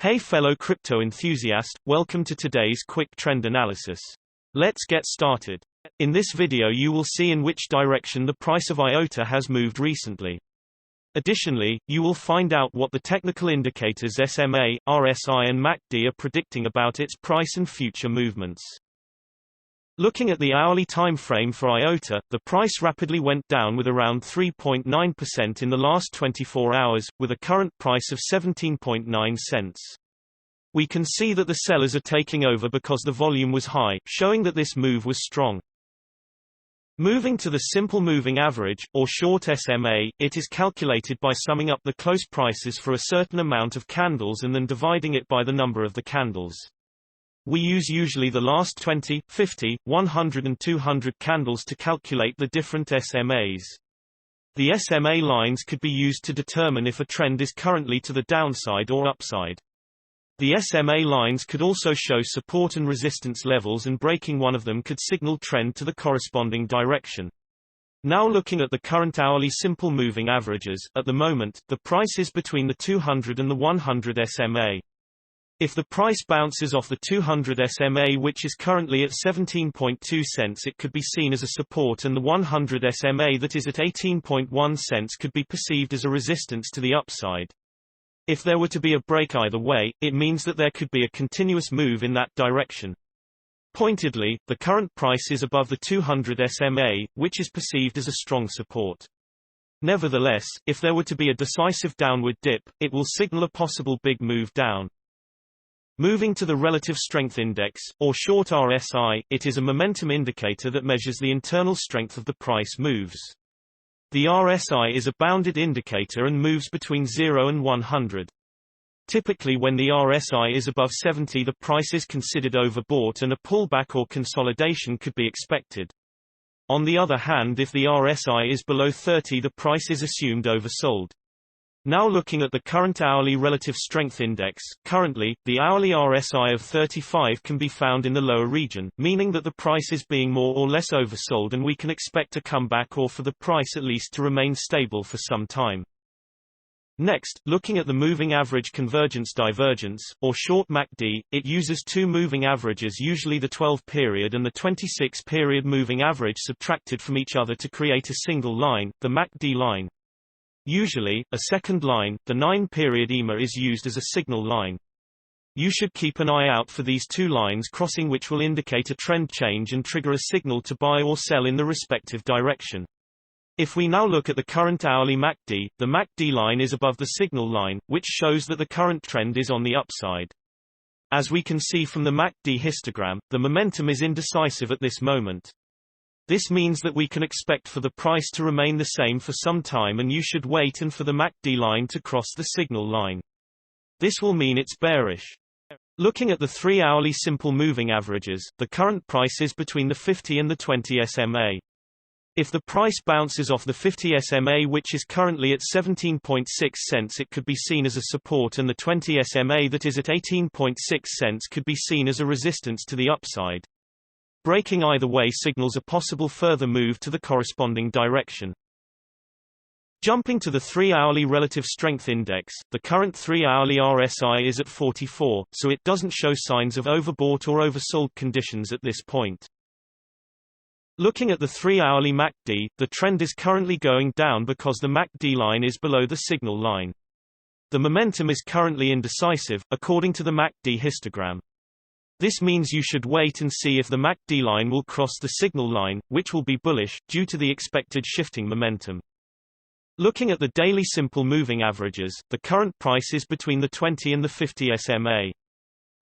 Hey fellow crypto enthusiast, welcome to today's quick trend analysis. Let's get started. In this video you will see in which direction the price of IOTA has moved recently. Additionally, you will find out what the technical indicators SMA, RSI and MACD are predicting about its price and future movements. Looking at the hourly time frame for IOTA, the price rapidly went down with around 3.9% in the last 24 hours, with a current price of 17.9 cents. We can see that the sellers are taking over because the volume was high, showing that this move was strong. Moving to the simple moving average, or short SMA, it is calculated by summing up the close prices for a certain amount of candles and then dividing it by the number of the candles. We use usually the last 20, 50, 100 and 200 candles to calculate the different SMAs. The SMA lines could be used to determine if a trend is currently to the downside or upside. The SMA lines could also show support and resistance levels, and breaking one of them could signal trend to the corresponding direction. Now looking at the current hourly simple moving averages, at the moment, the price is between the 200 and the 100 SMA. If the price bounces off the 200 SMA, which is currently at 17.2 cents, it could be seen as a support, and the 100 SMA that is at 18.1 cents could be perceived as a resistance to the upside. If there were to be a break either way, it means that there could be a continuous move in that direction. Pointedly, the current price is above the 200 SMA, which is perceived as a strong support. Nevertheless, if there were to be a decisive downward dip, it will signal a possible big move down. Moving to the Relative Strength Index, or short RSI, it is a momentum indicator that measures the internal strength of the price moves. The RSI is a bounded indicator and moves between 0 and 100. Typically when the RSI is above 70, the price is considered overbought and a pullback or consolidation could be expected. On the other hand, if the RSI is below 30, the price is assumed oversold. Now looking at the current hourly Relative Strength Index, currently, the hourly RSI of 35 can be found in the lower region, meaning that the price is being more or less oversold and we can expect a comeback, or for the price at least to remain stable for some time. Next, looking at the moving average Convergence Divergence, or short MACD, it uses two moving averages, usually the 12-period and the 26-period moving average, subtracted from each other to create a single line, the MACD line. Usually, a second line, the 9-period EMA, is used as a signal line. You should keep an eye out for these two lines crossing, which will indicate a trend change and trigger a signal to buy or sell in the respective direction. If we now look at the current hourly MACD, the MACD line is above the signal line, which shows that the current trend is on the upside. As we can see from the MACD histogram, the momentum is indecisive at this moment. This means that we can expect for the price to remain the same for some time, and you should wait and for the MACD line to cross the signal line. This will mean it's bearish. Looking at the 3-hourly simple moving averages, the current price is between the 50 and the 20 SMA. If the price bounces off the 50 SMA, which is currently at 17.6 cents, it could be seen as a support, and the 20 SMA that is at 18.6 cents could be seen as a resistance to the upside. Breaking either way signals a possible further move to the corresponding direction. Jumping to the 3-hourly Relative Strength Index, the current 3-hourly RSI is at 44, so it doesn't show signs of overbought or oversold conditions at this point. Looking at the 3-hourly MACD, the trend is currently going down because the MACD line is below the signal line. The momentum is currently indecisive, according to the MACD histogram. This means you should wait and see if the MACD line will cross the signal line, which will be bullish, due to the expected shifting momentum. Looking at the daily simple moving averages, the current price is between the 20 and the 50 SMA.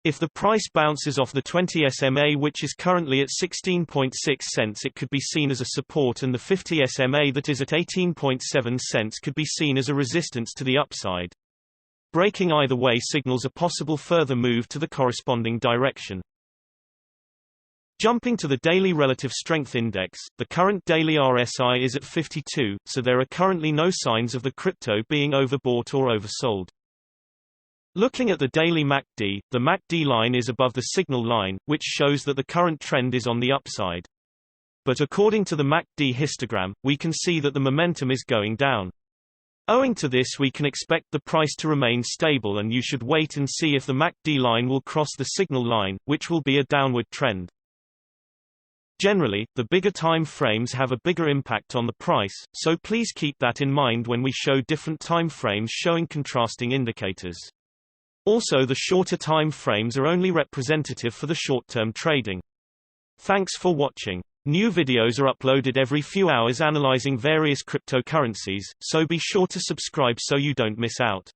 If the price bounces off the 20 SMA, which is currently at 16.6 cents, it could be seen as a support, and the 50 SMA that is at 18.7 cents could be seen as a resistance to the upside. Breaking either way signals a possible further move to the corresponding direction. Jumping to the daily Relative Strength Index, the current daily RSI is at 52, so there are currently no signs of the crypto being overbought or oversold. Looking at the daily MACD, the MACD line is above the signal line, which shows that the current trend is on the upside. But according to the MACD histogram, we can see that the momentum is going down. Owing to this, we can expect the price to remain stable, and you should wait and see if the MACD line will cross the signal line, which will be a downward trend. Generally, the bigger time frames have a bigger impact on the price, so please keep that in mind when we show different time frames showing contrasting indicators. Also, the shorter time frames are only representative for the short-term trading. Thanks for watching. New videos are uploaded every few hours analyzing various cryptocurrencies, so be sure to subscribe so you don't miss out.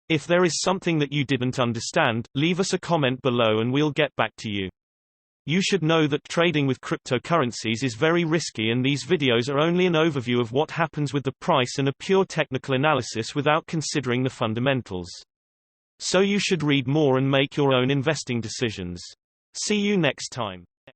If there is something that you didn't understand, leave us a comment below and we'll get back to you. You should know that trading with cryptocurrencies is very risky, and these videos are only an overview of what happens with the price and a pure technical analysis without considering the fundamentals. So you should read more and make your own investing decisions. See you next time.